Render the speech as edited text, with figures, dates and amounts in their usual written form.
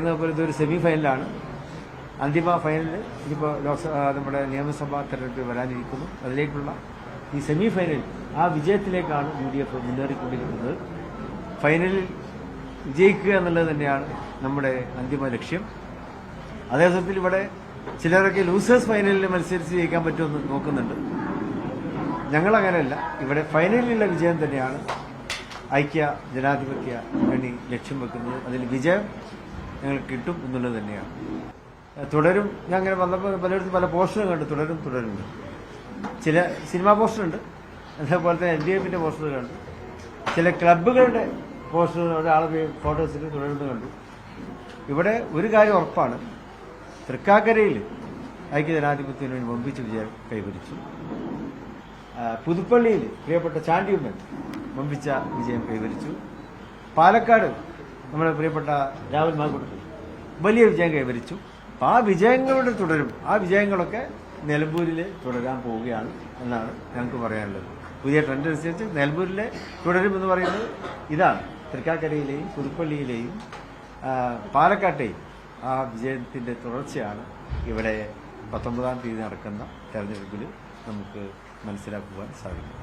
പറയുന്നത് പോലെ ഇതൊരു സെമി ഫൈനലാണ്. അന്തിമ ഫൈനലിൽ ഇനിയിപ്പോൾ നമ്മുടെ നിയമസഭാ തെരഞ്ഞെടുപ്പ് വരാനിരിക്കുന്നു. അതിലേക്കുള്ള ഈ സെമി ഫൈനൽ ആ വിജയത്തിലേക്കാണ് UDF മുന്നേറിക്കൊണ്ടിരിക്കുന്നത്. ഫൈനലിൽ വിജയിക്കുക എന്നുള്ളത് തന്നെയാണ് നമ്മുടെ അന്തിമ ലക്ഷ്യം. അതേസമയത്തിൽ ഇവിടെ ചിലരൊക്കെ ലൂസേഴ്സ് ഫൈനലിൽ മത്സരിച്ച് ജയിക്കാൻ പറ്റുമെന്ന് നോക്കുന്നുണ്ട്. ഞങ്ങളങ്ങനെയല്ല. ഇവിടെ ഫൈനലിലുള്ള വിജയം തന്നെയാണ് ഐക്യ ജനാധിപത്യ മുന്നണി ലക്ഷ്യം വെക്കുന്നത്. അതിൽ വിജയം ഞങ്ങൾക്ക് കിട്ടും എന്നുള്ളത് തന്നെയാണ്. തുടരും. ഞാൻ അങ്ങനെ വന്നപ്പോൾ പലയിടത്തും പല പോസ്റ്ററും കണ്ടു. തുടരുന്നുണ്ട്. ചില സിനിമാ പോസ്റ്ററുണ്ട്, അതേപോലെ തന്നെ LDFന്റെ പോസ്റ്റർ കണ്ടു. ചില ക്ലബ്ബുകളുടെ പോസ്റ്ററുകൾ ഒരാളെ ഫോട്ടോസിൽ തുടരുന്നത് കണ്ടു. ഇവിടെ ഒരു കാര്യം ഉറപ്പാണ്, തൃക്കാക്കരയിൽ ഐക്യജനാധിപത്യത്തിന് വേണ്ടി വമ്പിച്ച വിജയം കൈവരിച്ചു. പുതുപ്പള്ളിയിൽ പ്രിയപ്പെട്ട ചാണ്ടിയുമ്മൻ വമ്പിച്ച വിജയം കൈവരിച്ചു. പാലക്കാട് നമ്മുടെ പ്രിയപ്പെട്ട രാഹുൽ മാങ്കുട്ടത്തിൽ വലിയ വിജയം കൈവരിച്ചു. അപ്പോൾ ആ വിജയങ്ങളുടെ തുടരും. ആ വിജയങ്ങളൊക്കെ നിലമ്പൂരിൽ തുടരാൻ പോവുകയാണ് എന്നാണ് ഞങ്ങൾക്ക് പറയാനുള്ളത്. പുതിയ ട്രെൻഡ് അനുസരിച്ച് നിലമ്പൂരിൽ തുടരുമെന്ന് പറയുന്നത് ഇതാണ്. തൃക്കാക്കരയിലെയും പുതുപ്പള്ളിയിലെയും പാലക്കാട്ടെയും ആ വിജയത്തിൻ്റെ തുടർച്ചയാണ് ഇവിടെ 19-ാം തീയതി നടക്കുന്ന തെരഞ്ഞെടുപ്പിൽ നമുക്ക് മനസ്സിലാക്കുവാൻ സാധിക്കും.